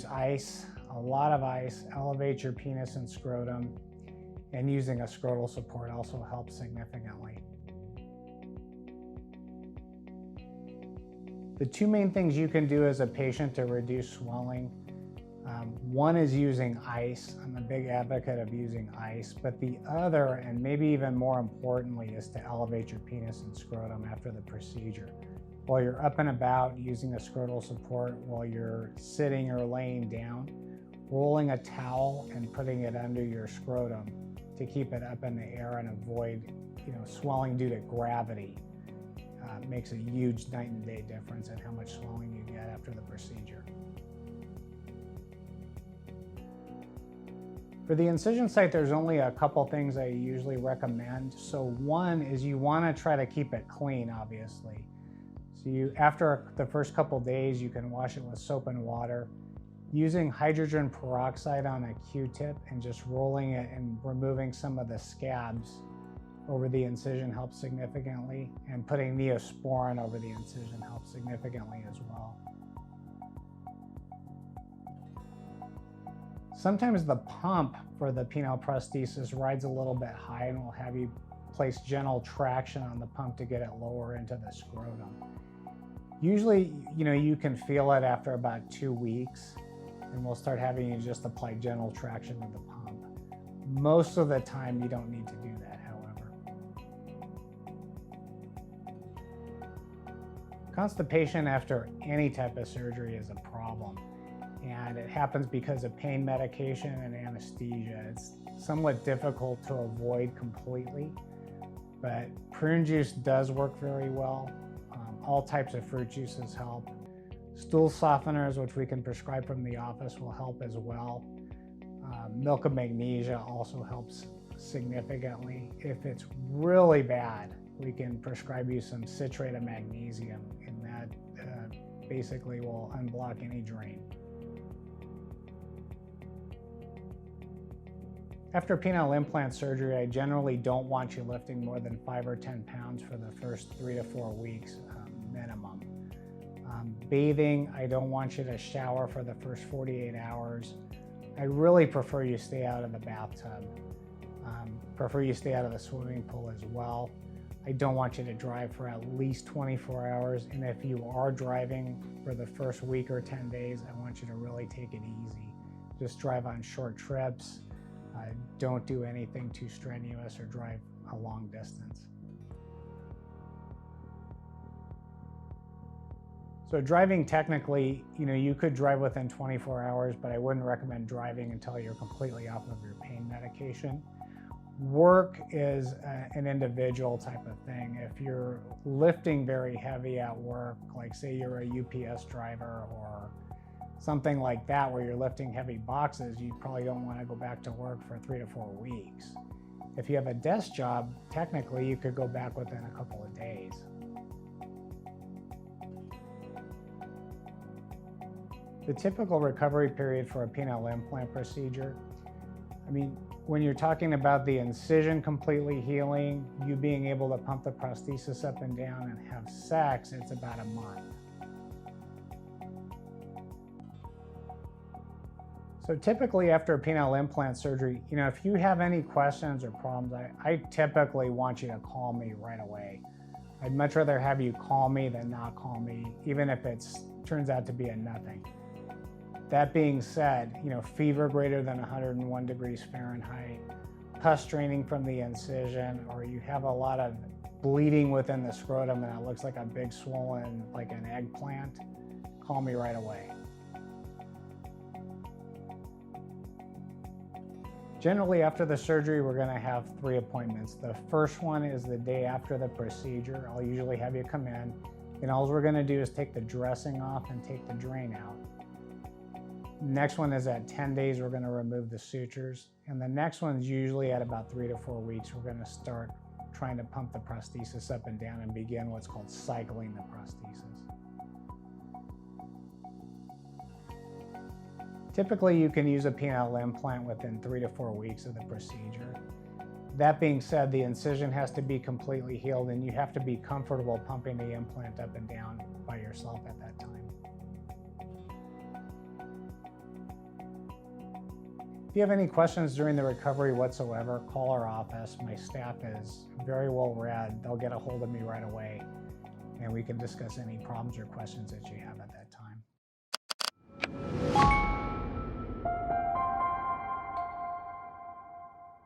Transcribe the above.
use ice, a lot of ice, elevate your penis and scrotum, and using a scrotal support also helps significantly. The two main things you can do as a patient to reduce swelling, one is using ice. I'm a big advocate of using ice, but the other, and maybe even more importantly, is to elevate your penis and scrotum after the procedure. While you're up and about using a scrotal support, while you're sitting or laying down, rolling a towel and putting it under your scrotum to keep it up in the air and avoid, swelling due to gravity makes a huge night and day difference in how much swelling you get after the procedure. For the incision site, there's only a couple things I usually recommend. So one is you want to try to keep it clean, obviously. So after the first couple days, you can wash it with soap and water. Using hydrogen peroxide on a Q-tip and just rolling it and removing some of the scabs over the incision helps significantly, and putting Neosporin over the incision helps significantly as well. Sometimes the pump for the penile prosthesis rides a little bit high and will have you place gentle traction on the pump to get it lower into the scrotum. Usually, you can feel it after about 2 weeks, and we'll start having you just apply gentle traction to the pump. Most of the time, you don't need to do that, however. Constipation after any type of surgery is a problem, and it happens because of pain medication and anesthesia. It's somewhat difficult to avoid completely, but prune juice does work very well. All types of fruit juices help. Stool softeners, which we can prescribe from the office, will help as well. Milk of magnesia also helps significantly. If it's really bad, we can prescribe you some citrate of magnesium, and that basically will unblock any drain. After penile implant surgery, I generally don't want you lifting more than 5 or 10 pounds for the first 3 to 4 weeks minimum. Bathing, I don't want you to shower for the first 48 hours. I really prefer you stay out of the bathtub. Prefer you stay out of the swimming pool as well. I don't want you to drive for at least 24 hours. And if you are driving for the first week or 10 days, I want you to really take it easy. Just drive on short trips. Don't do anything too strenuous or drive a long distance. So driving, technically, you could drive within 24 hours, but I wouldn't recommend driving until you're completely off of your pain medication. Work is an individual type of thing. If you're lifting very heavy at work, like say you're a UPS driver or something like that, where you're lifting heavy boxes, you probably don't want to go back to work for 3 to 4 weeks. If you have a desk job, technically you could go back within a couple of days. The typical recovery period for a penile implant procedure, when you're talking about the incision completely healing, you being able to pump the prosthesis up and down and have sex, it's about a month. So typically after a penile implant surgery, if you have any questions or problems, I typically want you to call me right away. I'd much rather have you call me than not call me, even if it turns out to be a nothing. That being said, fever greater than 101 degrees Fahrenheit, pus draining from the incision, or you have a lot of bleeding within the scrotum and it looks like a big swollen, like an eggplant, call me right away. Generally, after the surgery, we're going to have 3 appointments. The first one is the day after the procedure. I'll usually have you come in, and all we're going to do is take the dressing off and take the drain out. Next one is at 10 days, we're going to remove the sutures. And the next one's usually at about 3 to 4 weeks, we're going to start trying to pump the prosthesis up and down and begin what's called cycling the prosthesis. Typically, you can use a penile implant within 3 to 4 weeks of the procedure. That being said, the incision has to be completely healed and you have to be comfortable pumping the implant up and down by yourself at that time. If you have any questions during the recovery whatsoever, call our office. My staff is very well read. They'll get a hold of me right away, and we can discuss any problems or questions that you have at that